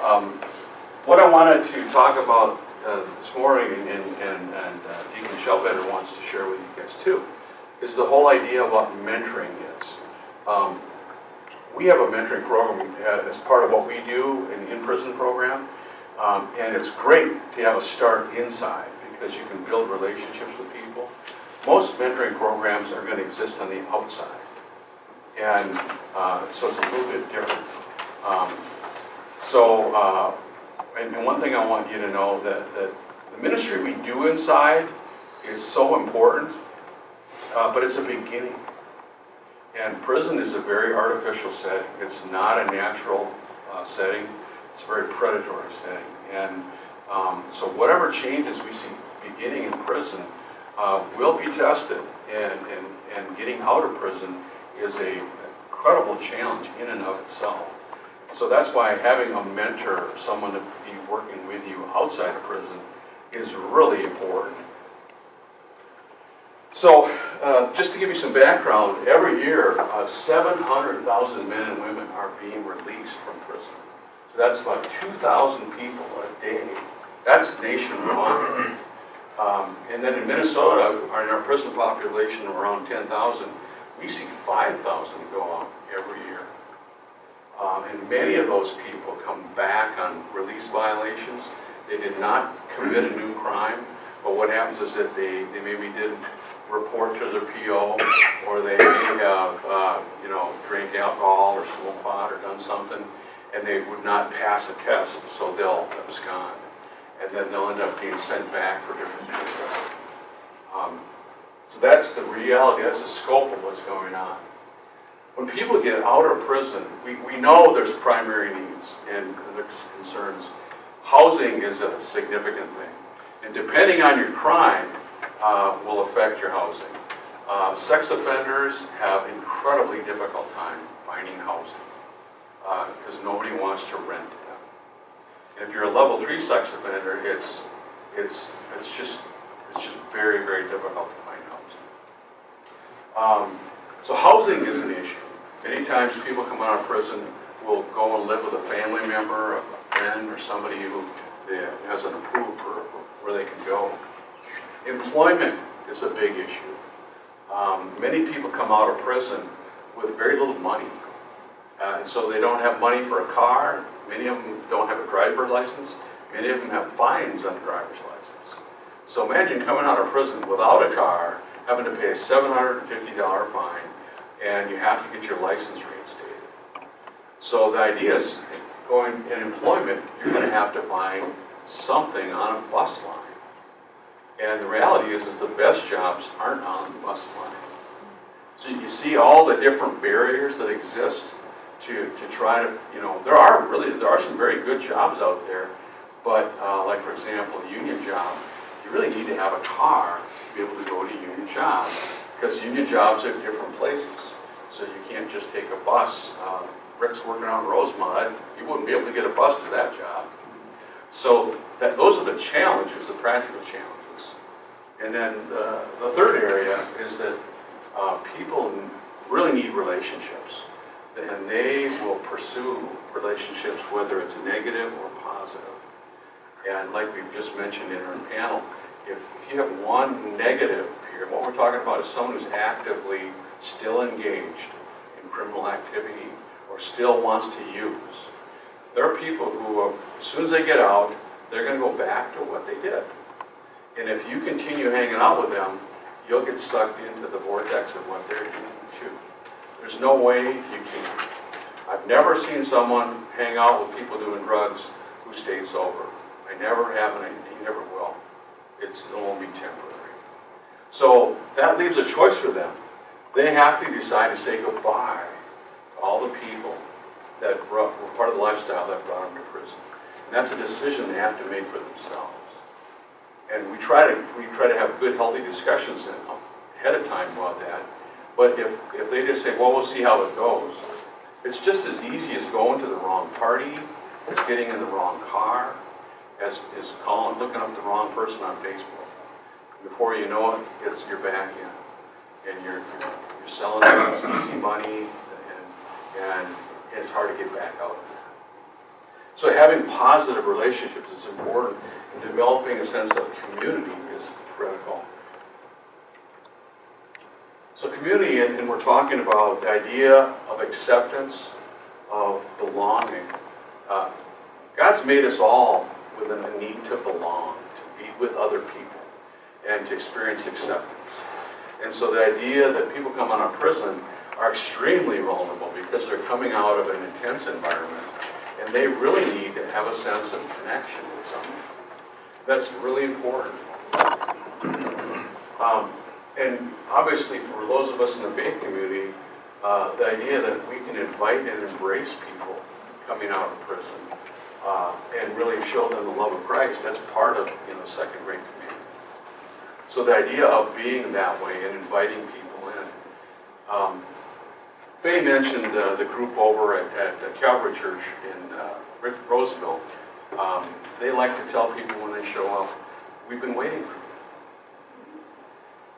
What I wanted to talk about this morning, and Deacon Shellbetter wants to share with you guys too, is the whole idea of what mentoring is. We have a mentoring program as part of what we do in the in-prison program, and it's great to have a start inside because you can build relationships with people. Most mentoring programs are going to exist on the outside, and so it's a little bit different. And one thing I want you to know that the ministry we do inside is so important, but it's a beginning. And prison is a very artificial setting. It's not a natural setting. It's a very predatory setting. And so whatever changes we see beginning in prison will be tested. And getting out of prison is an incredible challenge in and of itself. So that's why having a mentor, someone to be working with you outside of prison, is really important. So, just to give you some background, every year 700,000 men and women are being released from prison. So that's about 2,000 people a day. That's nationwide. And then in Minnesota, in our prison population of around 10,000, we see 5,000 go out every year. And many of those people come back on release violations. They did not commit a new crime, but what happens is that they maybe didn't report to their PO, or they may have, drank alcohol or smoked pot or done something, and they would not pass a test, so they'll abscond. And then they'll end up being sent back for different tests. So that's the reality, that's the scope of what's going on. When people get out of prison, we know there's primary needs and there's concerns. Housing is a significant thing. And depending on your crime, will affect your housing. Sex offenders have incredibly difficult time finding housing because nobody wants to rent them. And if you're a level 3 sex offender, it's just very, very difficult to find housing. So housing is an issue. Many times people come out of prison will go and live with a family member, a friend, or somebody who has an approved for where they can go. Employment is a big issue. Many people come out of prison with very little money. And so they don't have money for a car. Many of them don't have a driver's license. Many of them have fines on a driver's license. So imagine coming out of prison without a car, having to pay a $750 fine, and you have to get your license reinstated. So the idea is, going in employment, you're going to have to find something on a bus line. And the reality is the best jobs aren't on the bus line. So you see all the different barriers that exist to try to, there are some very good jobs out there, but like for example, a union job, you really need to have a car to be able to go to union jobs, because union jobs are different places. So you can't just take a bus. Rick's working on Rosemont, you wouldn't be able to get a bus to that job. So those are the challenges, the practical challenges. And then the third area is that people really need relationships. And they will pursue relationships whether it's negative or positive. And like we've just mentioned in our panel, if you have one negative peer, what we're talking about is someone who's actively still engaged in criminal activity or still wants to use. There are people who, as soon as they get out, they're going to go back to what they did. And if you continue hanging out with them, you'll get sucked into the vortex of what they're doing too. There's no way you can. I've never seen someone hang out with people doing drugs who stayed sober. I never have, and I never will. It'll only be temporary. So that leaves a choice for them. They have to decide to say goodbye to all the people that were part of the lifestyle that brought them to prison. And that's a decision they have to make for themselves. And we try to have good, healthy discussions ahead of time about that. But if they just say, well, we'll see how it goes, it's just as easy as going to the wrong party, as getting in the wrong car, as looking up the wrong person on Facebook. Before you know it, you're back in, and you're selling easy money, and it's hard to get back out of that. So having positive relationships is important, and developing a sense of community is critical. So community, and we're talking about the idea of acceptance, of belonging. God's made us all with a need to belong, to be with other people, and to experience acceptance. And so the idea that people come out of prison are extremely vulnerable because they're coming out of an intense environment, and they really need to have a sense of connection with someone. That's really important. And obviously for those of us in the faith community, the idea that we can invite and embrace people coming out of prison and really show them the love of Christ, that's part of second great commandment. So the idea of being that way and inviting people in. Faye mentioned the group over at Calvary Church in Roseville. They like to tell people when they show up, we've been waiting for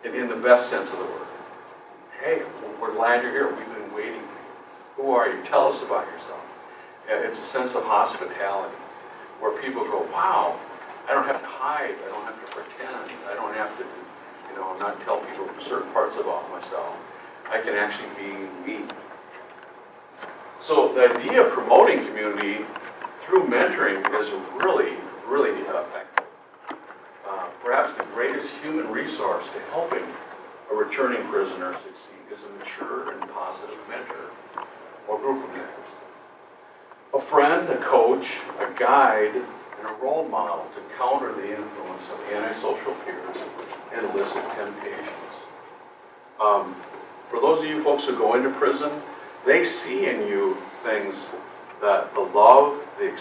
you. In the best sense of the word. Hey, we're glad you're here. We've been waiting for you. Who are you? Tell us about yourself. It's a sense of hospitality where people go, wow, I don't have to hide. I don't have to pretend. I don't have to, not tell people certain parts about myself. I can actually be me. So the idea of promoting community through mentoring is really, really effective. Perhaps the greatest human resource to helping a returning prisoner succeed is a mature and positive mentor or group of mentors. A friend, a coach, a guide, and a role model to counter the influence of antisocial peers and illicit temptations. For those of you folks who go into prison, they see in you things that the love, the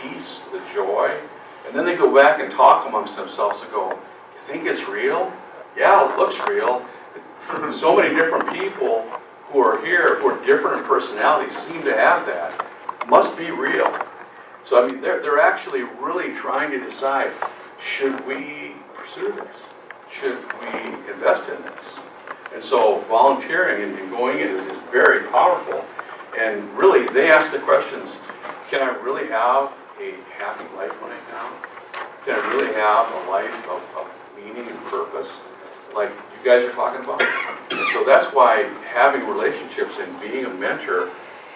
peace, the joy, and then they go back and talk amongst themselves and go, you think it's real? Yeah, it looks real. So many different people who are here, who are different in personality, seem to have that. Must be real. So I mean, they're actually really trying to decide, should we pursue this? Should we invest in this? And so volunteering and going in is very powerful. And really, they ask the questions, can I really have a happy life when I come? Can I really have a life of meaning and purpose like you guys are talking about? And so that's why having relationships and being a mentor,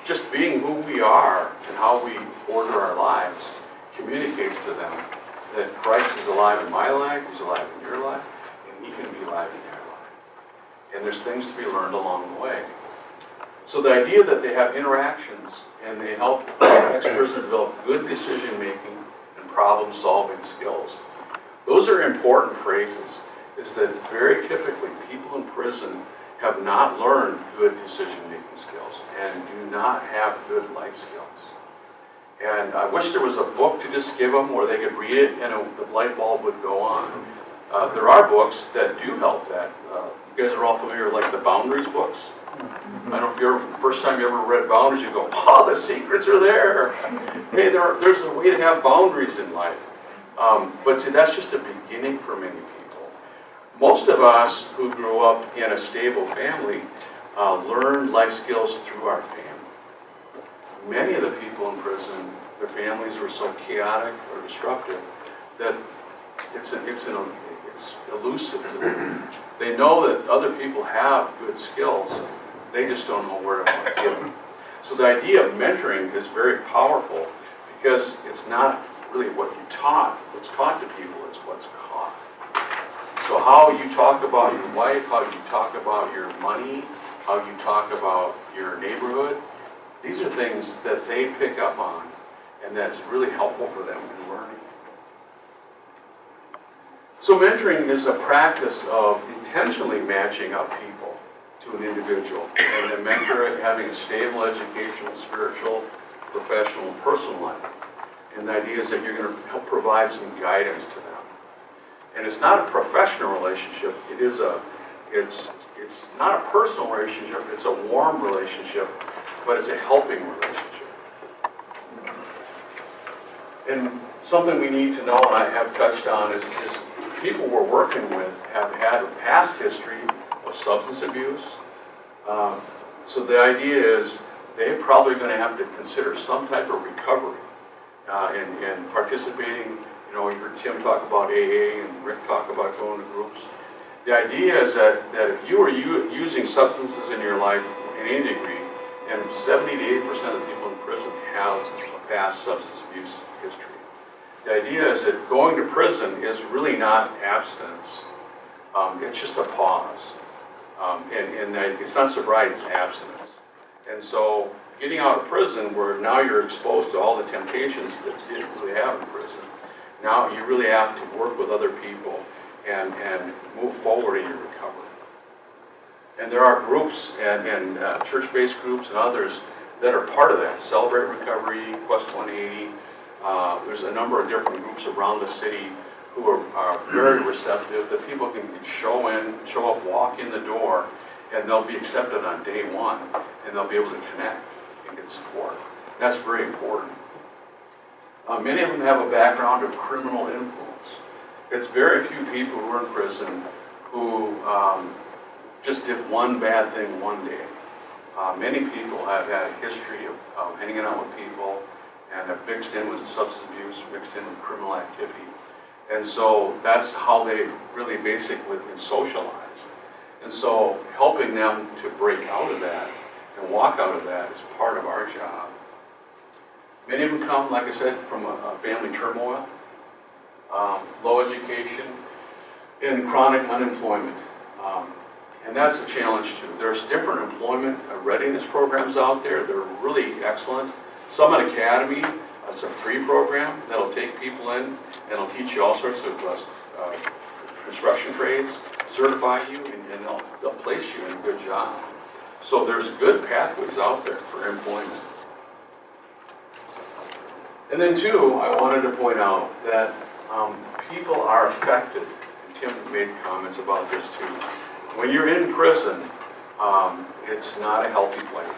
just being who we are and how we order our lives, communicates to them that Christ is alive in my life, He's alive in your life, and He can be alive in your life. And there's things to be learned along the way. So the idea that they have interactions and they help ex-prisoners develop good decision-making and problem-solving skills. Those are important phrases, is that very typically people in prison have not learned good decision-making skills and do not have good life skills. And I wish there was a book to just give them where they could read it and the light bulb would go on. There are books that do help that. You guys are all familiar with like the Boundaries books. I don't know if you're the first time you ever read Boundaries, you go, oh, the secrets are there. Hey, there's a way to have boundaries in life. But see, that's just a beginning for many people. Most of us who grew up in a stable family learned life skills through our family. Many of the people in prison, their families were so chaotic or disruptive that it's elusive to them. They know that other people have good skills, they just don't know where to get them. So the idea of mentoring is very powerful because it's not really what's taught to people, it's what's caught. So how you talk about your wife, how you talk about your money, how you talk about your neighborhood, these are things that they pick up on and that's really helpful for them in learning. So mentoring is a practice of intentionally matching up people to an individual, and the mentor having a stable educational, spiritual, professional, and personal life. And the idea is that you're going to help provide some guidance to them. And it's not a professional relationship. It's not a personal relationship. It's a warm relationship, but it's a helping relationship. And something we need to know, and I have touched on, is people we're working with have had a past history of substance abuse. So the idea is they're probably going to have to consider some type of recovery and participating. You know, you heard Tim talk about AA and Rick talk about going to groups. The idea is that if you are using substances in your life in any degree, and 70 to 80% of the people in prison have a past substance abuse history. The idea is that going to prison is really not abstinence. It's just a pause. And it's not sobriety, it's abstinence. And so getting out of prison, where now you're exposed to all the temptations that you didn't really have in prison, now you really have to work with other people and move forward in your recovery. And there are groups and church-based groups and others that are part of that. Celebrate Recovery, Quest 180. There's a number of different groups around the city who are very receptive, that people can show up, walk in the door, and they'll be accepted on day one, and they'll be able to connect and get support. That's very important. Many of them have a background of criminal influence. It's very few people who are in prison who just did one bad thing one day. Many people have had a history of hanging out with people and have mixed in with substance abuse, mixed in with criminal activity. And so that's how they really basically been socialized. And so helping them to break out of that and walk out of that is part of our job. Many of them come, like I said, from a family turmoil, low education, and chronic unemployment. And that's a challenge too. There's different employment readiness programs out there. They're really excellent. Summit Academy, it's a free program that'll take people in and it'll teach you all sorts of construction trades, certify you, and they'll place you in a good job. So there's good pathways out there for employment. And then too, I wanted to point out that people are affected, and Tim made comments about this too. When you're in prison, it's not a healthy place.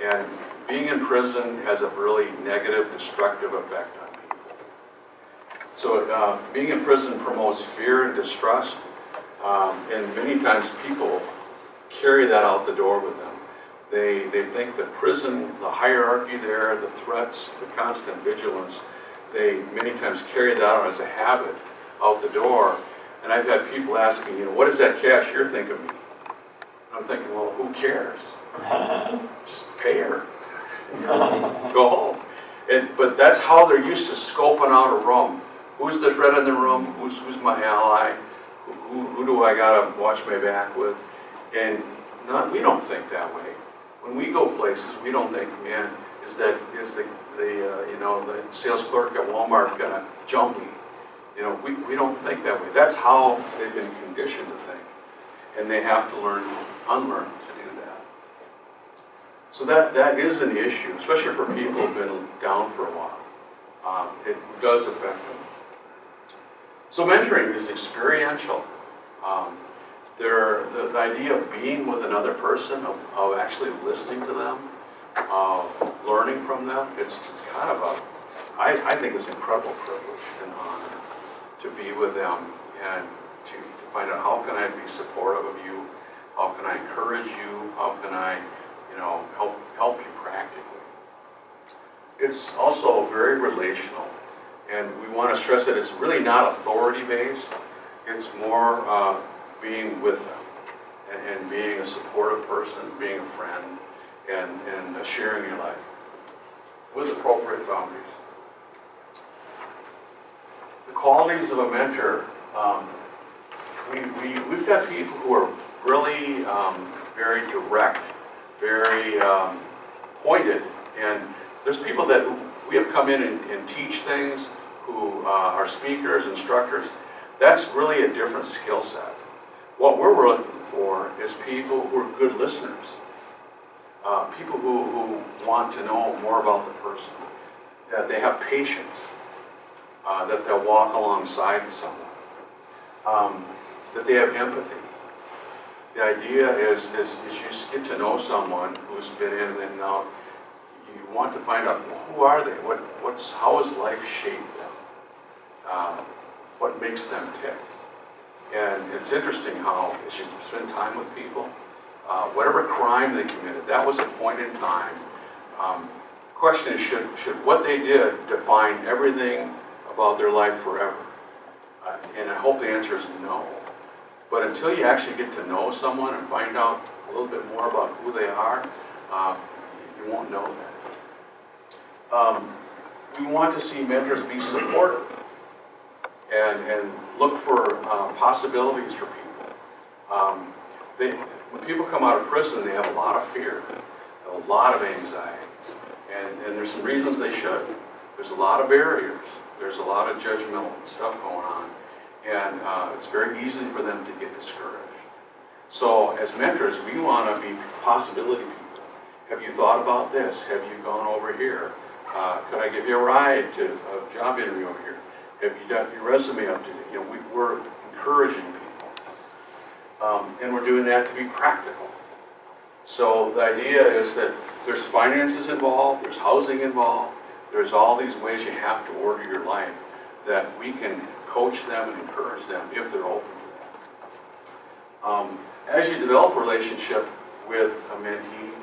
And being in prison has a really negative, destructive effect on people. So being in prison promotes fear and distrust, and many times people carry that out the door with them. They think that prison, the hierarchy there, the threats, the constant vigilance, they many times carry that out as a habit out the door. And I've had people ask me, what does that cashier think of me? I'm thinking, well, who cares? Just pay her. Go home. But that's how they're used to scoping out a room. Who's the threat in the room? Who's my ally? Who do I gotta watch my back with? And we don't think that way. When we go places, we don't think, man, is the sales clerk at Walmart gonna jump me? We don't think that way. That's how they've been conditioned to think. And they have to unlearn to do that. So that is an issue, especially for people who've been down for a while. It does affect them. So mentoring is experiential. The idea of being with another person, of actually listening to them, of learning from them, it's kind of I think it's an incredible privilege and honor to be with them and to find out how can I be supportive of you, how can I encourage you, how can I help you practically. It's also very relational, and we want to stress that it's really not authority-based. It's more being with them and being a supportive person, being a friend, and sharing your life with appropriate boundaries. The qualities of a mentor, we've got people who are really very direct, very pointed, and there's people that we have come in and teach things, who are speakers, instructors. That's really a different skill set. What we're looking for is people who are good listeners, people who want to know more about the person, that they have patience, that they'll walk alongside someone, that they have empathy. The idea is you just get to know someone who's been in, and now you want to find out, who are they? How has life shaped them? What makes them tick? And it's interesting how, as you spend time with people, whatever crime they committed, that was a point in time. question is, should what they did define everything about their life forever? And I hope the answer is no. But until you actually get to know someone and find out a little bit more about who they are, you won't know that. We want to see mentors be supportive and look for possibilities for people. When people come out of prison, they have a lot of fear, a lot of anxiety, and there's some reasons they should. There's a lot of barriers. There's a lot of judgmental stuff going on, and it's very easy for them to get discouraged. So as mentors, we want to be possibility people. Have you thought about this? Have you gone over here? Could I give you a ride to a job interview over here? Have you got your resume up to date? You know, we're encouraging people. And we're doing that to be practical. So the idea is that there's finances involved, there's housing involved, there's all these ways you have to order your life that we can coach them and encourage them if they're open to that. As you develop a relationship with a mentee,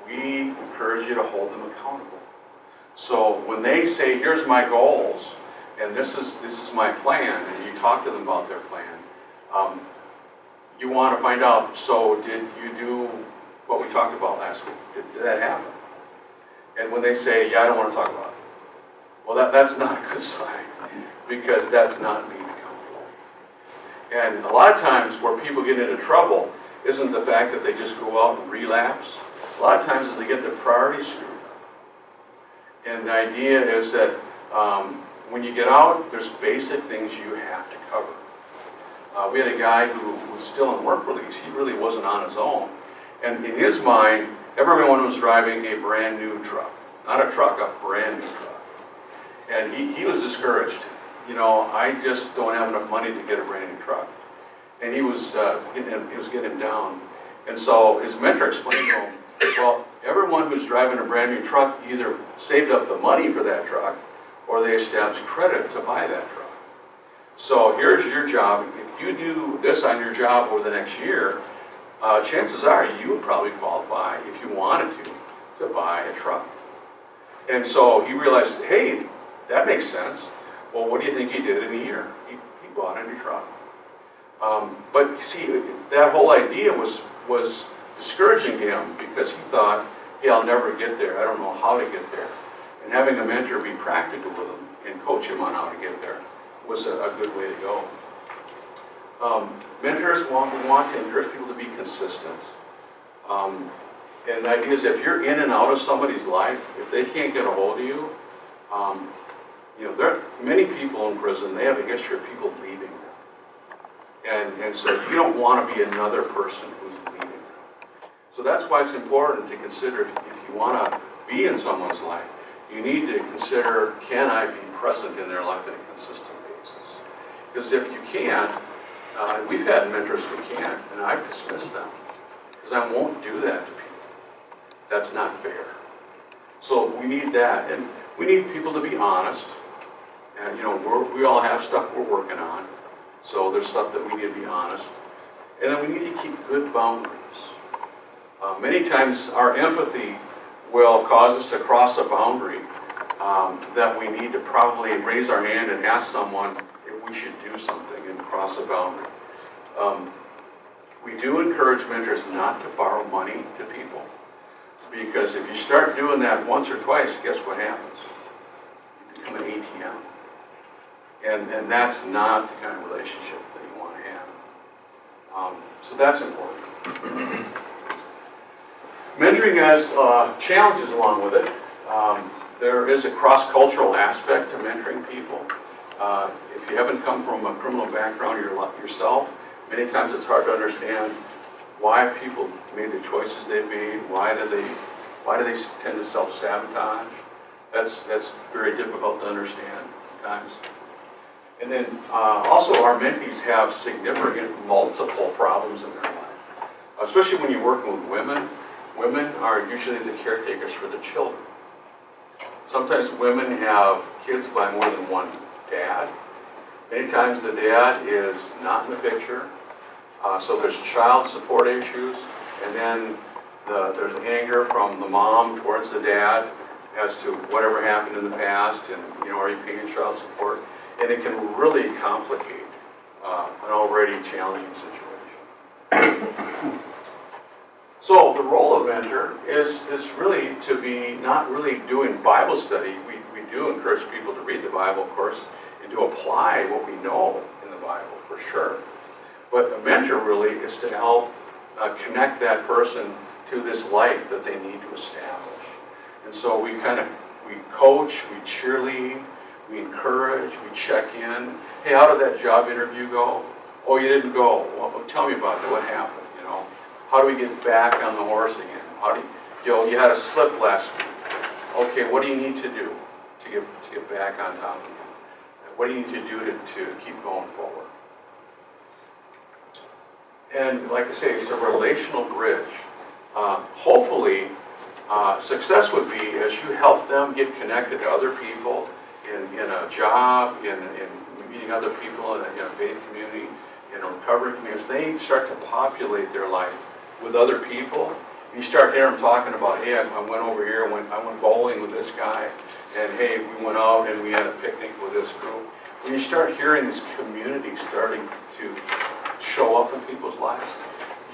we encourage you to hold them accountable. So when they say, here's my goals, and this is my plan, and you talk to them about their plan, you want to find out, so did you do what we talked about last week? Did that happen? And when they say, yeah, I don't want to talk about it, well, that's not a good sign, because that's not being accountable. And a lot of times where people get into trouble isn't the fact that they just go out and relapse. A lot of times is they get their priorities screwed up. And the idea is that when you get out, there's basic things you have to cover. We had a guy who was still in work release. He really wasn't on his own. And in his mind, everyone was driving a brand new truck. Not a truck, a brand new truck. And he was discouraged. You know, I just don't have enough money to get a brand new truck. And he was getting him down. And so his mentor explained to him, well, everyone who's driving a brand new truck either saved up the money for that truck or they established credit to buy that truck. So here's your job. If you do this on your job over the next year, chances are you would probably qualify, if you wanted to buy a truck. And so he realized, hey, that makes sense. Well, what do you think he did in a year? He bought a new truck. But you see, that whole idea was discouraging him because he thought, hey, I'll never get there. I don't know how to get there. And having a mentor be practical with him and coach him on how to get there was a good way to go. Mentors want to encourage people to be consistent. And the idea is if you're in and out of somebody's life, if they can't get a hold of you, you know, there are many people in prison, they have a history of people leaving them. And so you don't want to be another person who's leaving them. So that's why it's important to consider if you want to be in someone's life, you need to consider, can I be present in their life on a consistent basis? Because if you can't, we've had mentors who can't, and I've dismissed them. Because I won't do that to people. That's not fair. So we need that, and we need people to be honest. And you know, we all have stuff we're working on. So there's stuff that we need to be honest. And then we need to keep good boundaries. Many times our empathy will cause us to cross a boundary that we need to probably raise our hand and ask someone if we should do something and cross a boundary. We do encourage mentors not to borrow money to people, because if you start doing that once or twice, guess what happens? You become an ATM. And that's not the kind of relationship that you want to have. So that's important. Mentoring has challenges along with it. There is a cross-cultural aspect to mentoring people. If you haven't come from a criminal background yourself, many times it's hard to understand why people made the choices they made. Why do they tend to self-sabotage? That's very difficult to understand at times. And then also our mentees have significant multiple problems in their life. Especially when you're working with women. Women are usually the caretakers for the children. Sometimes women have kids by more than one dad. Many times the dad is not in the picture. So there's child support issues, and then there's anger from the mom towards the dad, as to whatever happened in the past, and are you paying child support? And it can really complicate an already challenging situation. So the role of mentor is really to be not really doing Bible study. We do encourage people to read the Bible, of course, and to apply what we know in the Bible, for sure. But a mentor really is to help connect that person to this life that they need to establish. And so we coach, we cheerlead, we encourage, we check in. Hey, how did that job interview go? Oh, you didn't go. Well, tell me about that. What happened? How do we get back on the horse again? How do you had a slip last week. Okay, what do you need to do to get back on top again? What do you need to do to keep going forward? And like I say, it's a relational bridge. Hopefully, success would be as you help them get connected to other people in a job, in meeting other people in a faith community, in a recovery community, as they start to populate their life with other people. You start hearing them talking about, hey, I went over here, I went bowling with this guy, and hey, we went out and we had a picnic with this group. When you start hearing this community starting to show up in people's lives,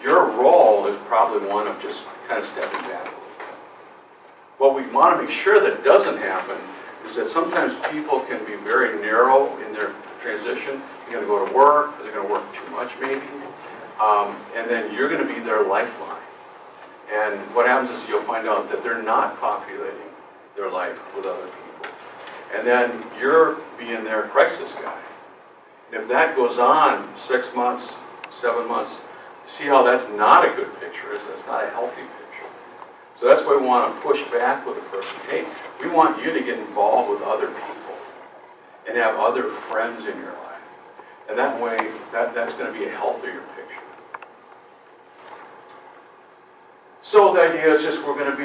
your role is probably one of just kind of stepping back a little bit. What we want to make sure that doesn't happen is that sometimes people can be very narrow in their transition. They're going to go to work, or they're going to work too much maybe, and then you're going to be their lifeline. And what happens is you'll find out that they're not populating their life with other people. And then you're being their crisis guy. And if that goes on 6 months, 7 months, see how that's not a good picture, that's not a healthy picture. So that's why we want to push back with a person. Hey, we want you to get involved with other people and have other friends in your life. And that way, that's going to be a healthier picture. So the idea is just we're going to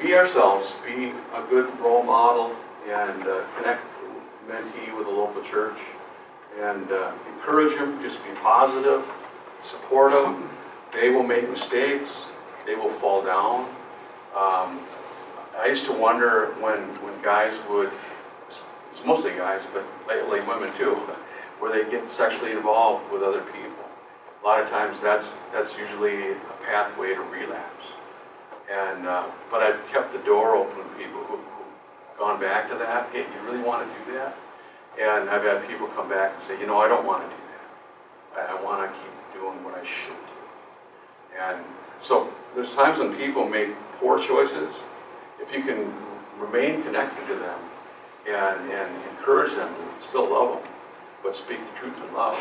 be ourselves, be a good role model, and connect mentee with a local church, and encourage them, just be positive, supportive. They will make mistakes, they will fall down. I used to wonder when guys would, it's mostly guys, but lately women too, where they get sexually involved with other people. A lot of times that's usually a pathway to relapse. And but I've kept the door open to people who've gone back to that. Hey, you really want to do that? And I've had people come back and say, I don't want to do that. I want to keep doing what I should do. And so there's times when people make poor choices. If you can remain connected to them and encourage them and still love them, but speak the truth in love,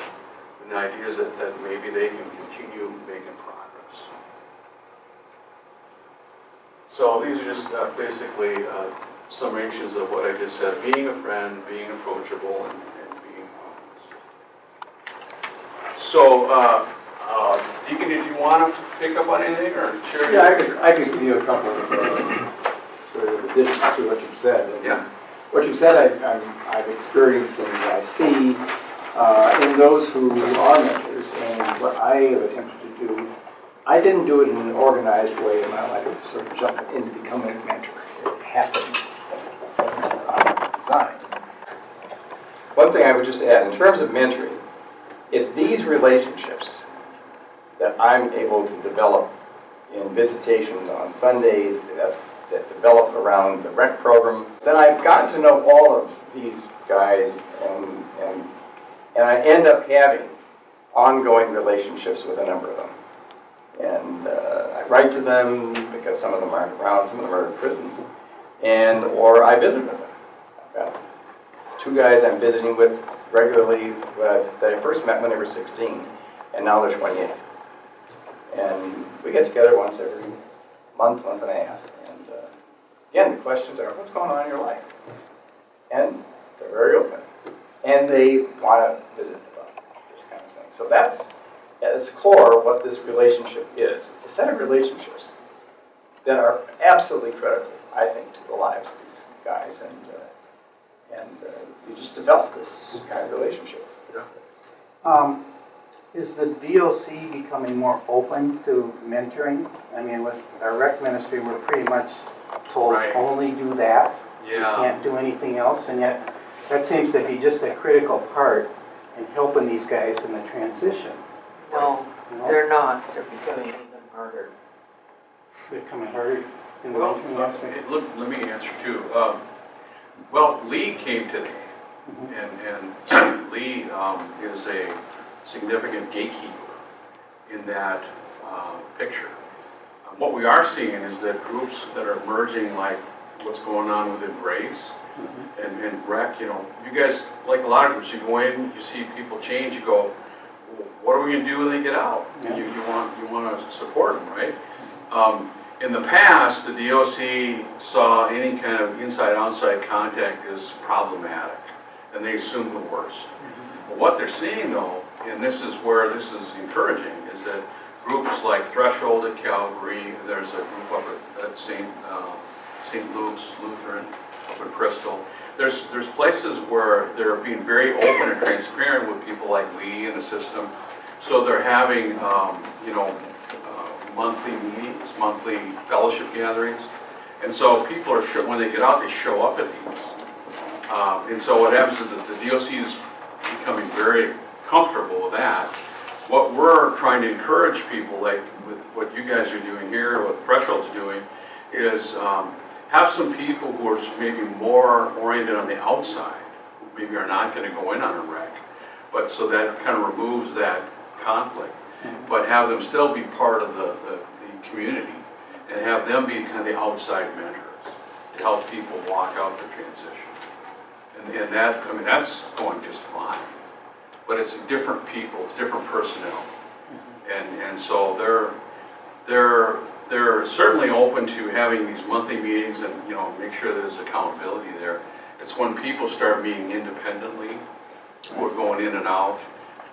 and the idea is that maybe they can continue making progress. So these are just basically summations of what I just said: being a friend, being approachable, and being honest. So, Deacon, did you want to pick up on anything or share? Yeah, I could give you a couple of sort of additions to what you've said. And yeah. What you've said, I've experienced and I see in those who are mentors, and what I have attempted to do. I didn't do it in an organized way in my life, sort of jump into becoming a mentor. It happened. It wasn't designed. One thing I would just add, in terms of mentoring, is these relationships that I'm able to develop in visitations on Sundays, that develop around the rec program. Then I've gotten to know all of these guys, and I end up having ongoing relationships with a number of them. And I write to them because some of them aren't around, some of them are in prison, or I visit with them. I've got 2 guys I'm visiting with regularly that I first met when they were 16, and now they're 28. And we get together once every month and a half. And again, the questions are, what's going on in your life? And they're very open. And they want to visit about this kind of thing. So that's, at its core, what this relationship is. It's a set of relationships that are absolutely critical, I think, to the lives of these guys. And you just develop this kind of relationship. Yeah. Is the DOC becoming more open to mentoring? I mean, with our rec ministry, we're pretty much told Right. only do that. You Yeah, can't do anything else, and yet that seems to be just a critical part in helping these guys in the transition. No, You know? they're not. They're becoming even harder. They're coming harder in the well, mentoring aspect. look, let me answer too. Well, Lee came today, and Lee is a significant gatekeeper in that picture. What we are seeing is that groups that are emerging, like what's going on with Embrace and Rec, you know, you guys, like a lot of groups, you go in, you see people change, you go, well, what are we gonna do when they get out? Yeah. You want to support them, right? In the past, the DOC saw any kind of inside-outside contact as problematic, and they assumed the worst. But what they're seeing though, and this is where this is encouraging, is that groups like Threshold at Calgary, there's a group up at St. Luke's Lutheran up in Bristol. There's places where they're being very open and transparent with people like Lee in the system. So they're having, you know, monthly meetings, monthly fellowship gatherings. And so people are, when they get out, they show up at these. And so what happens is that the DOC is becoming very comfortable with that. What we're trying to encourage people, like with what you guys are doing here, what Threshold's doing, is have some people who are maybe more oriented on the outside, who maybe are not going to go in on a rec, but so that kind of removes that conflict, but have them still be part of the community and have them be kind of the outside mentors to help people walk out the transition. And that, I mean, that's going just fine. But it's different people, it's different personnel. And so they're certainly open to having these monthly meetings and, you know, make sure there's accountability there. It's when people start meeting independently, who are going in and out,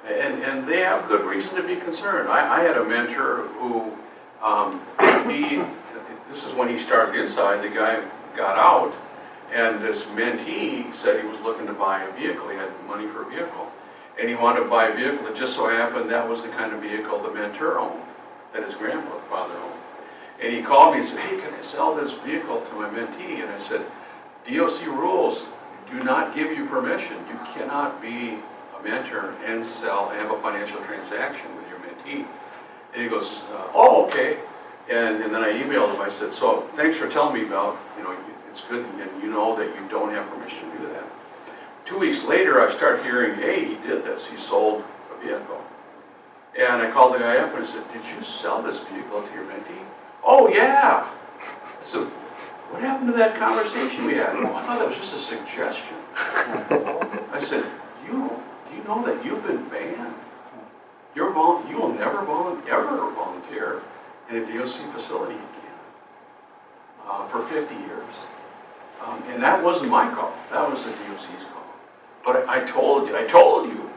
and they have good reason to be concerned. I had a mentor who, this is when he started inside, the guy got out, and this mentee said he was looking to buy a vehicle, he had money for a vehicle. And he wanted to buy a vehicle that just so happened that was the kind of vehicle the mentor owned, that his grandfather owned. And he called me and said, hey, can I sell this vehicle to my mentee? And I said, DOC rules do not give you permission. You cannot be a mentor and sell and have a financial transaction with your mentee. And he goes, oh, okay. And then I emailed him, I said, so thanks for telling me about, you know, it's good and you know that you don't have permission to do that. 2 weeks later, I start hearing, hey, he did this, he sold a vehicle. And I called the guy up and I said, did you sell this vehicle to your mentee? Oh, yeah. I said, what happened to that conversation we had? Oh, I thought that was just a suggestion. I said, do you know that you've been banned? You will never ever volunteer in a DOC facility again for 50 years. And that wasn't my call, that was the DOC's call. But I told you,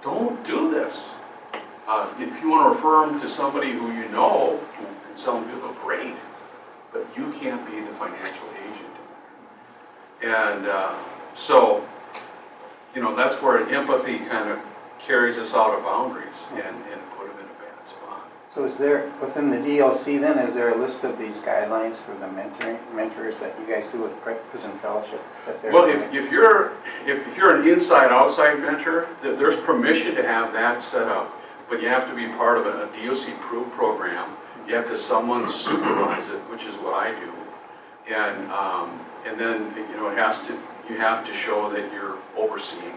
don't do this. If you want to refer them to somebody who you know who can sell them vehicle, great. But you can't be the financial agent. And so, you know, that's where empathy kind of carries us out of boundaries and put them in a bad spot. So is there, within the DLC then, is there a list of these guidelines for the mentors that you guys do with Prison Fellowship? Well, if you're an inside-outside mentor, there's permission to have that set up, but you have to be part of a DOC-approved program. You have to someone supervise it, which is what I do, and then you know you have to show that you're overseeing it.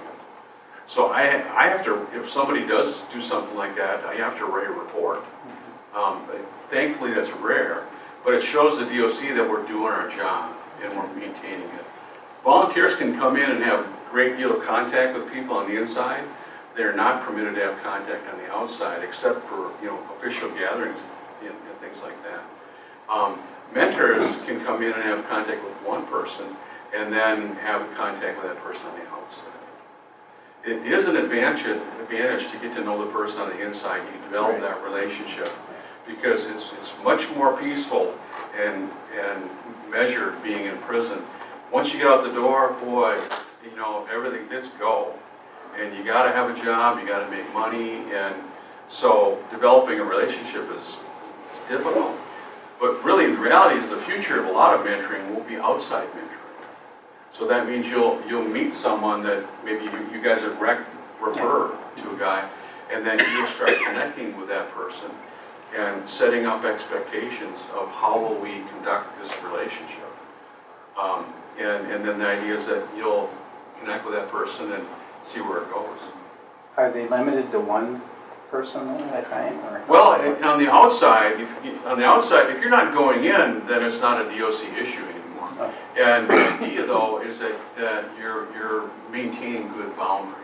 So I have to, if somebody does do something like that, I have to write a report. Thankfully, that's rare, but it shows the DOC that we're doing our job and we're maintaining it. Volunteers can come in and have a great deal of contact with people on the inside. They're not permitted to have contact on the outside, except for, you know, official gatherings and things like that. Mentors can come in and have contact with one person and then have contact with that person on the outside. It is an advantage to get to know the person on the inside. You develop that relationship because it's much more peaceful and measured being in prison. Once you get out the door, boy, you know, everything, let's go. And you got to have a job, you got to make money, and so developing a relationship is difficult. But really, the reality is the future of a lot of mentoring will be outside mentoring. So that means you'll meet someone that maybe you guys have refer to a guy, and then you'll start connecting with that person and setting up expectations of how will we conduct this relationship. And then the idea is that you'll connect with that person and see where it goes. Are they limited to one person at a time, or? Well, on the outside, if you're not going in, then it's not a DOC issue anymore. Oh. And the idea, though, is that you're maintaining good boundaries.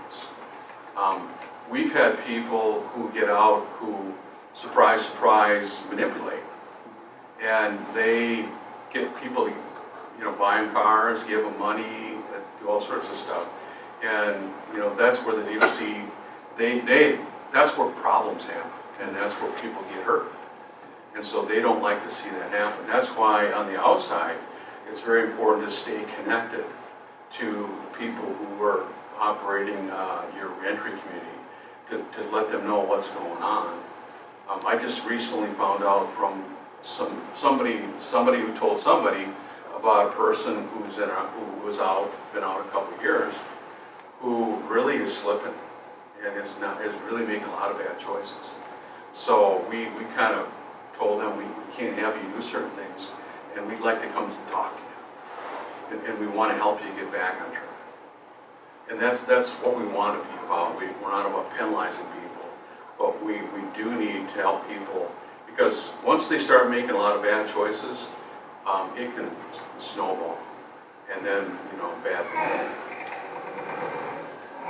We've had people who get out who, surprise, surprise, manipulate. And they get people, buy them cars, give them money, do all sorts of stuff. And, that's where the DOC, that's where problems happen. And that's where people get hurt. And so they don't like to see that happen. That's why on the outside, it's very important to stay connected to people who are operating your entry community to let them know what's going on. I just recently found out from somebody who told somebody about a person who was out, been out a couple of years, who really is slipping and is really making a lot of bad choices. So we kind of told them we can't have you do certain things, and we'd like to come talk to you, and we want to help you get back on track. And that's what we want to be about. We're not about penalizing people, but we do need to help people, because once they start making a lot of bad choices, it can snowball, and then bad things.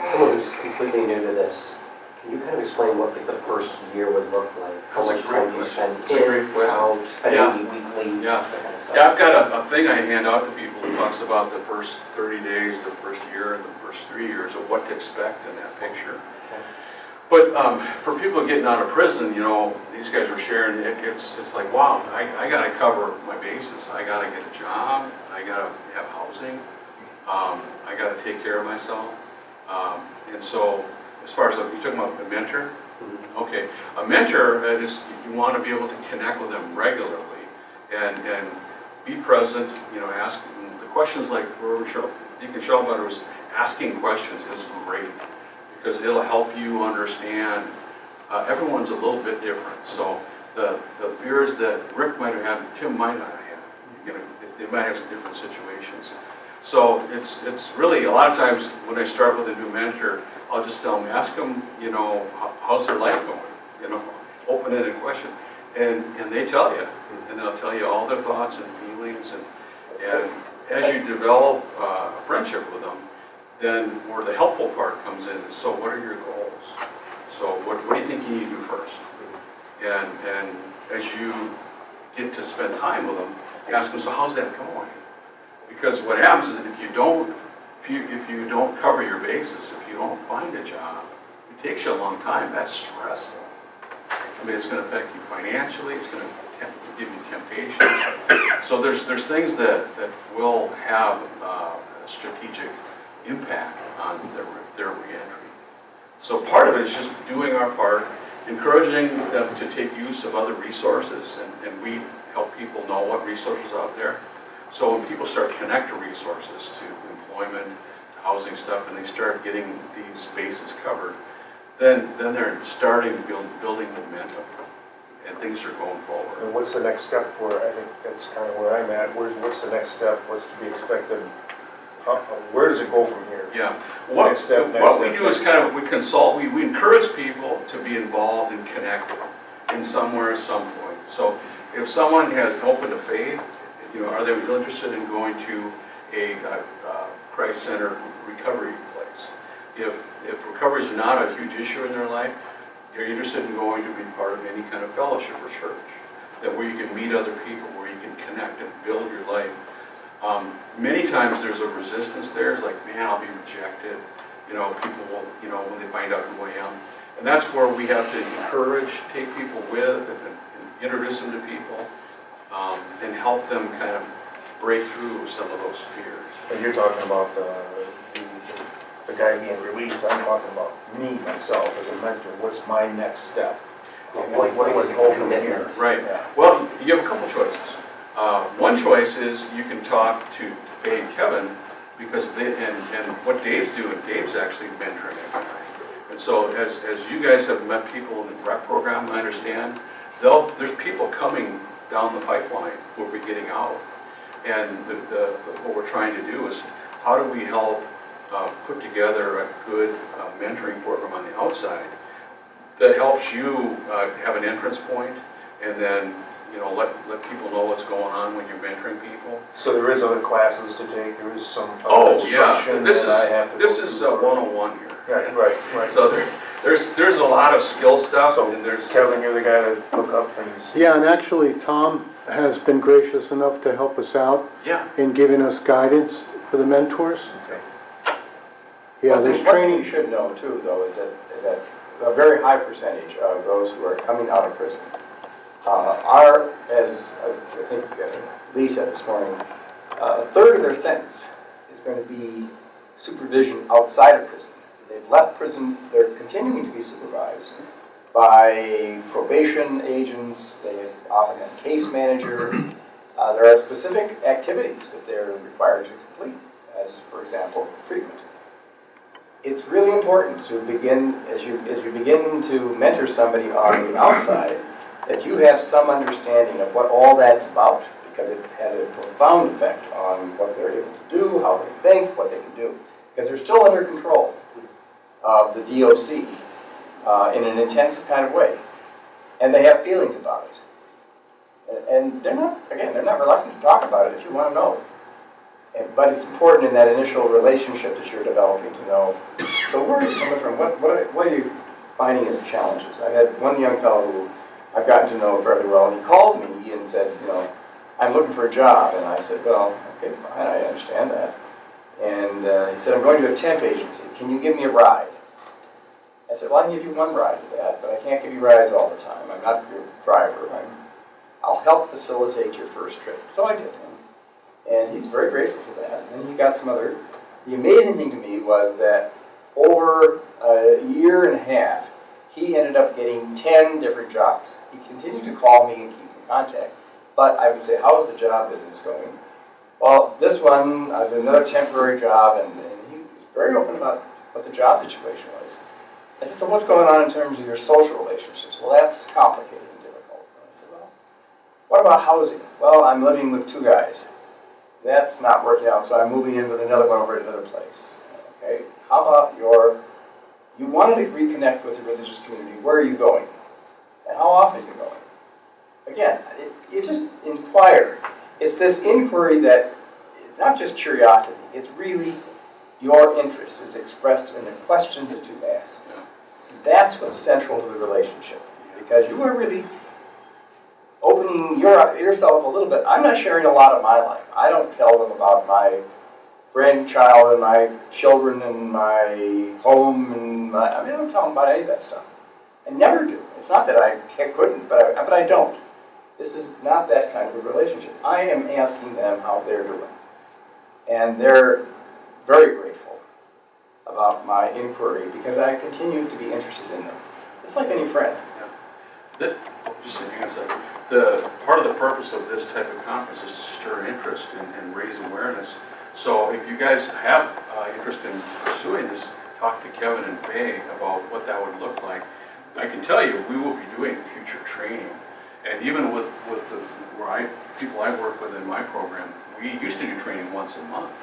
Someone who's completely new to this, can you kind of explain what the first year would look like? How That's much a great time you spend question. That's a great in, question. out, Yeah. daily, weekly, Yeah. that kind of stuff? Yeah, I've got a thing I hand out to people that talks about the first 30 days, the first year, and the first 3 years of what to expect in that picture. Okay. But for people getting out of prison, these guys are sharing, it's like, wow, I got to cover my bases. I got to get a job. I got to have housing. I got to take care of myself. And so, as far as you're talking about a mentor, okay, a mentor is you want to be able to connect with them regularly and be present. Ask the questions like where you can show about is asking questions is great, because it'll help you understand. Everyone's a little bit different, so the fears that Rick might have had, Tim might not have. They might have some different situations. So it's really a lot of times when I start with a new mentor, I'll just tell them, ask them, how's their life going? Open-ended question, and they tell you, and they'll tell you all their thoughts and feelings, and as you develop a friendship with them, then where the helpful part comes in is, so what are your goals? So what do you think you need to do first? And as you get to spend time with them, ask them, so how's that going? Because what happens is that if you don't cover your bases, if you don't find a job, it takes you a long time. That's stressful. I mean, it's going to affect you financially. It's going to give you temptations. So there's things that will have a strategic impact on their reentry. So part of it is just doing our part, encouraging them to take use of other resources, and we help people know what resources are out there. So when people start connecting resources to employment, to housing stuff, and they start getting these bases covered, then they're starting building momentum, and things are going forward. And what's the next step for it? I think that's kind of where I'm at. What's the next step? What's to be expected? Where does it go from here? Yeah, what we do is next kind of, we consult, we encourage people to be involved and connected in somewhere at some point. So if someone has opened a faith, are they real interested in going to a Christ Center recovery place? If recovery is not a huge issue in their life, you're interested in going to be part of any kind of fellowship or church, that where you can meet other people, where you can connect and build your life. Many times there's a resistance there. It's like, man, I'll be rejected. People will, when they find out who I am. And that's where we have to encourage, take people with, and introduce them to people, and help them kind of break through some of those fears. And you're talking about the guy being released. I'm talking about me, myself, as a mentor. What's my next step? What do I go from here? Right. Yeah. Well, you have a couple choices. One choice is you can talk to Faye and Kevin, because and what Dave's doing, Dave's actually mentoring everybody. And so as you guys have met people in the rec program, I understand, there's people coming down the pipeline who will be getting out. And what we're trying to do is, how do we help put together a good mentoring program on the outside that helps you have an entrance point, and then, you know, let people know what's going on when you're mentoring people. So there is other classes to take, there is some Oh, other yeah, instruction this that I have to go is through. 101 here. Right. So there's a lot of skill stuff, So and there's, Kevin, you're the guy to look up things. Yeah, and actually, Tom has been gracious enough to help us out yeah, in giving us guidance for the mentors. Okay. Yeah, One there's thing you training. should know too, though, is that a very high percentage of those who are coming out of prison are, as I think Lee said this morning, a third of their sentence is going to be supervision outside of prison. They've left prison, they're continuing to be supervised by probation agents, they often have case manager. There are specific activities that they're required to complete, as for example, treatment. It's really important to begin, as you begin to mentor somebody on the outside, that you have some understanding of what all that's about, because it has a profound effect on what they're able to do, how they think, what they can do. Because they're still under control of the DOC in an intensive kind of way. And they have feelings about it. And they're not reluctant to talk about it if you want to know. But it's important in that initial relationship that you're developing to know, so where are you coming from? What are you finding as challenges? I had one young fellow who I've gotten to know fairly well, and he called me and said, you know, I'm looking for a job. And I said, well, okay, fine, I understand that. And he said, I'm going to a temp agency. Can you give me a ride? I said, well, I can give you one ride to that, but I can't give you rides all the time. I'm not your driver. I'll help facilitate your first trip. So I did. And he's very grateful for that. And he got some other. The amazing thing to me was that over a year and a half, he ended up getting 10 different jobs. He continued to call me and keep in contact. But I would say, how is the job business going? Well, this one was another temporary job, and he was very open about what the job situation was. I said, so what's going on in terms of your social relationships? Well, that's complicated and difficult. And I said, well, what about housing? Well, I'm living with 2 guys. That's not working out, so I'm moving in with another one over at another place. Okay, how about you wanted to reconnect with the religious community. Where are you going? And how often are you going? Again, you just inquire. It's this inquiry that is not just curiosity, it's really your interest is expressed in the question that you ask. That's what's central to the relationship, because you are really opening yourself a little bit. I'm not sharing a lot of my life. I don't tell them about my grandchild and my children and my home and I don't tell them about any of that stuff. I never do. It's not that I couldn't, but I don't. This is not that kind of a relationship. I am asking them how they're doing. And they're very grateful about my inquiry because I continue to be interested in them. It's like any friend. Just hang on a second. The part of the purpose of this type of conference is to stir interest and raise awareness. So if you guys have interest in pursuing this, talk to Kevin and Faye about what that would look like. I can tell you, we will be doing future training. And even with people I work with in my program, we used to do training once a month.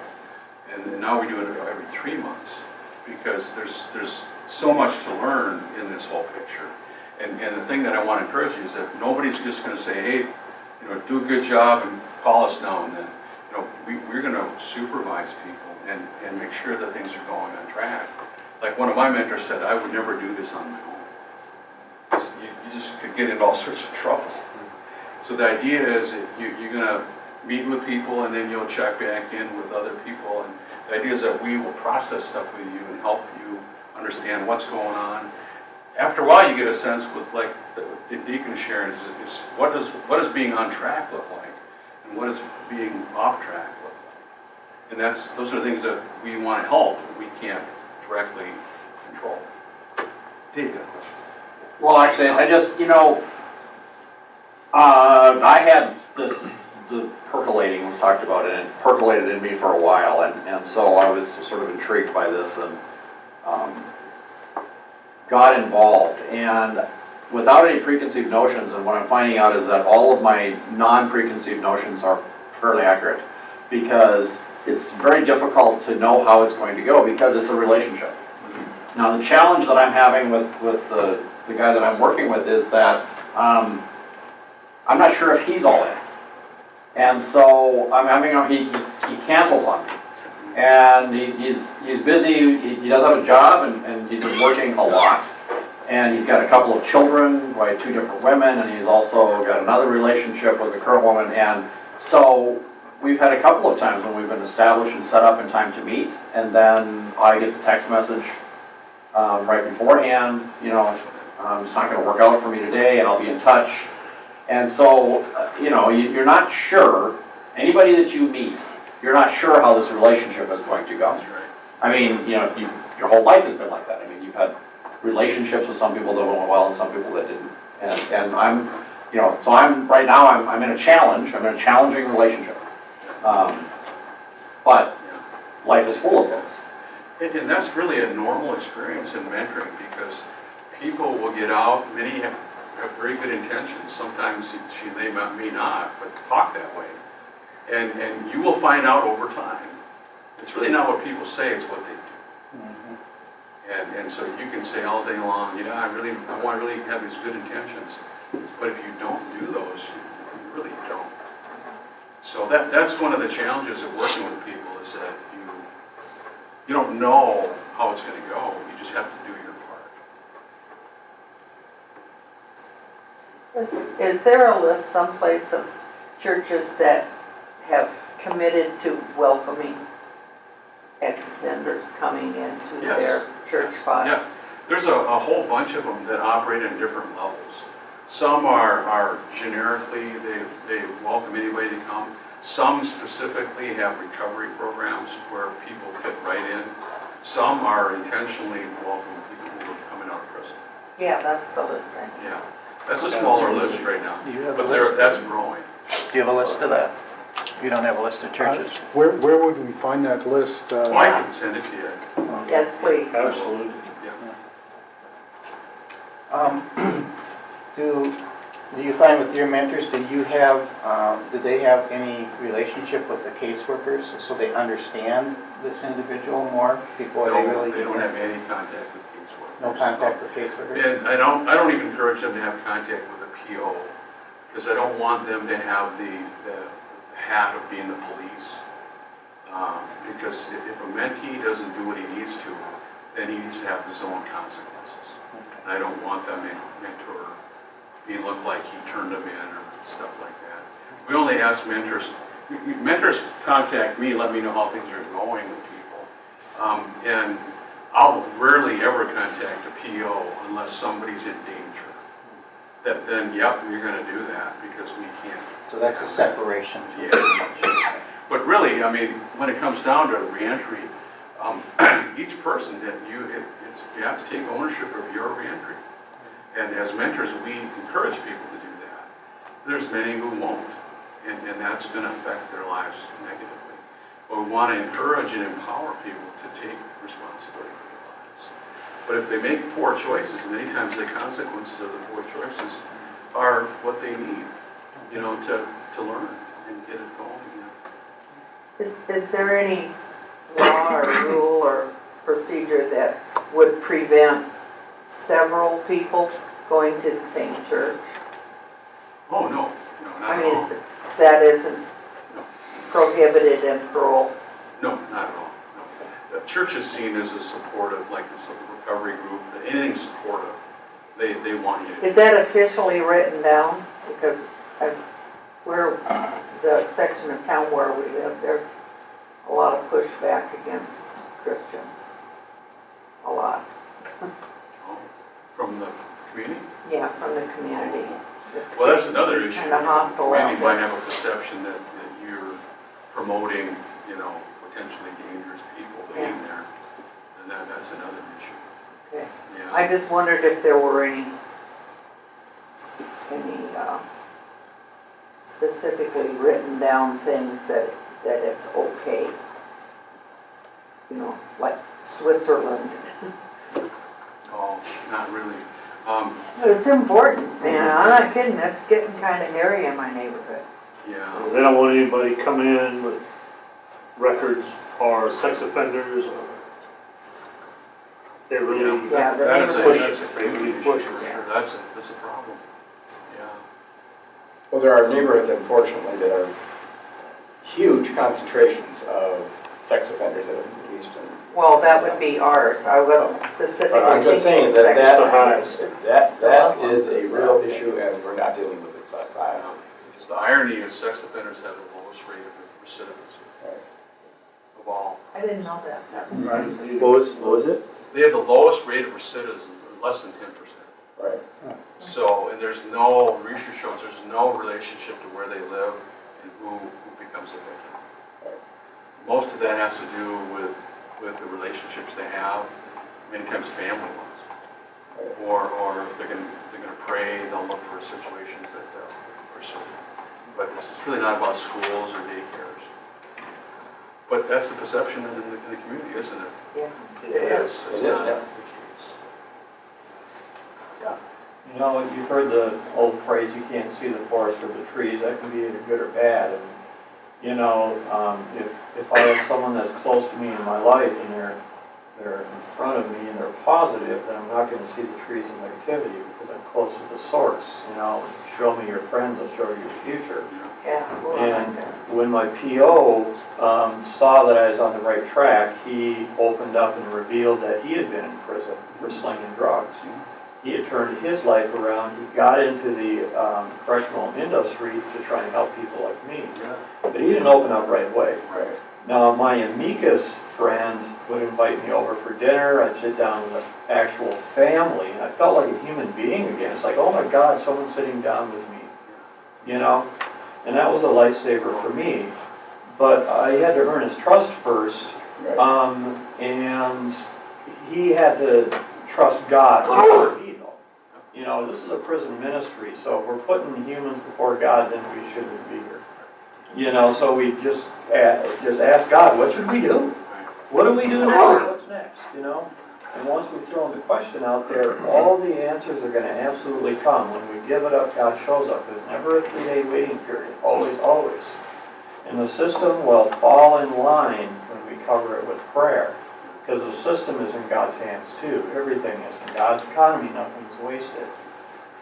And now we do it every 3 months because there's so much to learn in this whole picture. And the thing that I want to encourage you is that nobody's just going to say, hey, do a good job and call us now and then. We're going to supervise people and make sure that things are going on track. Like one of my mentors said, I would never do this on my own. You just could get into all sorts of trouble. So the idea is that you're going to meet with people and then you'll check back in with other people. And the idea is that we will process stuff with you and help you understand what's going on. After a while, you get a sense with like the Deacon sharing is what does being on track look like, and what does being off track look like, and those are things that we want to help, but we can't directly control. Dave, got a question? Well, actually, I just, I had this the percolating was talked about, and it percolated in me for a while, and so I was sort of intrigued by this and got involved. And without any preconceived notions, and what I'm finding out is that all of my non-preconceived notions are fairly accurate, because it's very difficult to know how it's going to go, because it's a relationship. Now, the challenge that I'm having with the guy that I'm working with is that I'm not sure if he's all in. And so I'm having, he cancels on me. And he's busy, he does have a job, and he's been working a lot. And he's got a couple of children by 2 different women, and he's also got another relationship with a current woman. And so we've had a couple of times when we've been established and set up in time to meet, and then I get the text message right beforehand, you know, it's not going to work out for me today, and I'll be in touch. And so, you know, you're not sure, anybody that you meet, you're not sure how this relationship is going to go. I mean, you know, your whole life has been like that. I mean, you've had relationships with some people that went well and some people that didn't. And I'm, you know, so right now I'm in a challenge, I'm in a challenging relationship. But life is full of those. And that's really a normal experience in mentoring, because people will get out, many have very good intentions. Sometimes they may not, but talk that way. And you will find out over time. It's really not what people say, it's what they do. And so you can say all day long, yeah, I want to really have these good intentions. But if you don't do those, you really don't. So that's one of the challenges of working with people, is that you don't know how it's going to go. You just have to do your part. Is there a list someplace of churches that have committed to welcoming ex-offenders coming into Yes. their church body? Yeah, there's a whole bunch of them that operate in different levels. Some are generically, they welcome anybody to come. Some specifically have recovery programs where people fit right in. Some are intentionally welcoming people who are coming out of prison. Yeah, that's the list. I think. Yeah, that's a smaller list right now, Do you have a but list? that's growing. Do you have a list of that? You don't have a list of churches? Where would we find that list? Well, I can send it to you. Yes, please. Absolutely. Yeah. Do you find with your mentors, do they have any relationship with the caseworkers so they understand this individual more before they really They get don't in? have any contact with caseworkers. No contact with caseworkers? And I don't even encourage them to have contact with a PO, because I don't want them to have the hat of being the police. Because if a mentee doesn't do what he needs to, then he needs to have his own consequences. And I don't want that mentor being looked like he turned them in or stuff like that. We only ask mentors contact me, let me know how things are going with people. And I'll rarely ever contact a PO unless somebody's in danger. Then, yep, you're gonna do that, because we can't. So that's a separation. Yeah. But really, I mean, when it comes down to reentry, each person that you have to take ownership of your reentry. And as mentors, we encourage people to do that. There's many who won't, and that's going to affect their lives negatively. But we want to encourage and empower people to take responsibility for their lives. But if they make poor choices, many times the consequences of the poor choices are what they need, you know, to learn and get it going again. Is there any law or rule or procedure that would prevent several people going to the same church? Oh, no, not I at all. mean, that isn't prohibited in parole? No, not at all, no. The church is seen as a supportive, like this recovery group, anything supportive, they want you to. Is that officially written down? Because where the section of town where we live, there's a lot of pushback against Christians. A lot. Oh, from the community? Yeah, from the community. Well, that's another issue. Kind of hostile. Randy might have a perception that you're promoting, you know, potentially dangerous people being there, and that's another issue. Okay. Yeah. I just wondered if there were any specifically written down things that it's okay. You know, like Switzerland. Oh, not really. It's important, man, I'm not kidding, it's getting kind of hairy in my neighborhood. Yeah, They don't want anybody coming in with records or sex offenders or. They really. Yeah, the that's neighborhood. a family issue for sure. That's a problem. Yeah. Well, there are neighborhoods, unfortunately, that are huge concentrations of sex offenders that are released in. Well, that would be ours, I wasn't specifically But I'm just saying thinking that sex the offenders. highest. that is a real issue, and we're not dealing with it. So The irony is sex offenders have the lowest rate of recidivism of all. I didn't know that. What was it? They have the lowest rate of recidivism, less than 10%. Right. So, and there's no, research shows there's no relationship to where they live and who becomes a victim. Right. Most of that has to do with the relationships they have, many times family ones. Right. Or they're gonna pray, they'll look for situations that they'll pursue. But it's really not about schools or daycares. But that's the perception in the community, isn't it? Yeah. It is. It's It is, not yeah. the case. You know, you've heard the old phrase, you can't see the forest for the trees. That can be either good or bad. And, you know, if I have someone that's close to me in my life and they're in front of me and they're positive, then I'm not going to see the trees of negativity because I'm close to the source. You know, show me your friends, I'll show you your future. Yeah. Well, And when my PO saw that I was on the right track, he opened up and revealed that he had been in prison for slinging drugs. He had turned his life around. He got into the correctional industry to try and help people like me. Yeah. But he didn't open up right away. Right. Now, my amicus friend would invite me over for dinner. I'd sit down with the actual family, and I felt like a human being again. It's like, oh my God, someone's sitting down with me, you know? And that was a lifesaver for me. But I had to earn his trust first, Right. and he had to trust God over me, though. You know, this is a prison ministry, so if we're putting humans before God, then we shouldn't be here. You know, so we just ask God, what should we do? What do we do next? What's next, you know? And once we've thrown the question out there, all the answers are going to absolutely come. When we give it up, God shows up. There's never a 3-day waiting period. Always, always. And the system will fall in line when we cover it with prayer. Because the system is in God's hands too. Everything is. In God's economy, nothing's wasted.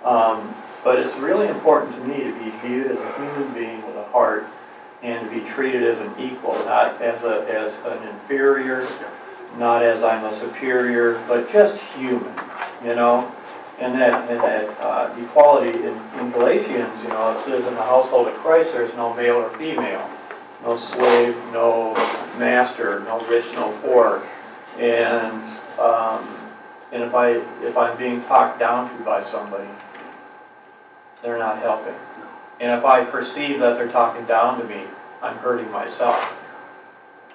But it's really important to me to be viewed as a human being with a heart and to be treated as an equal, not as an inferior, not as I'm a superior, but just human, you know? And that equality in Galatians, you know, it says in the household of Christ there's no male or female, no slave, no master, no rich, no poor. And if I'm being talked down to by somebody, they're not helping. And if I perceive that they're talking down to me, I'm hurting myself.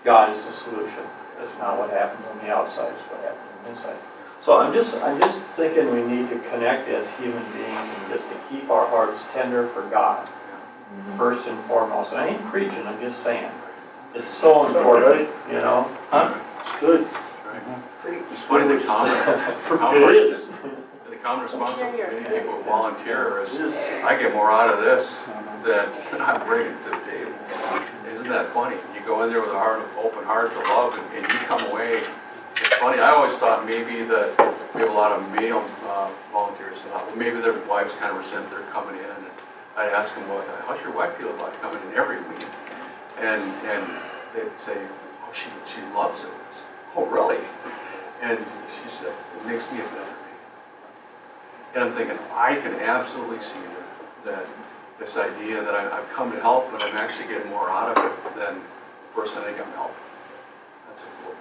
God is the solution. That's not what happens on the outside, it's what happens on the inside. So I'm just thinking we need to connect as human beings and just to keep our hearts tender for God, first and foremost. And I ain't preaching, I'm just saying. It's so important, you know? It's good. Right. It's funny, the common response of many people who volunteer is, I get more out of this than I'm bringing to the table. Isn't that funny? You go in there with open heart to love, and you come away. It's funny, I always thought maybe that we have a lot of male volunteers, and maybe their wives kind of resent their coming in. And I'd ask them, well, how's your wife feel about coming in every week? And they'd say, oh, she loves it. I said, oh, really? And she said, it makes me a better man. And I'm thinking, I can absolutely see that this idea that I've come to help, but I'm actually getting more out of it than the person I think I'm helping. That's a cool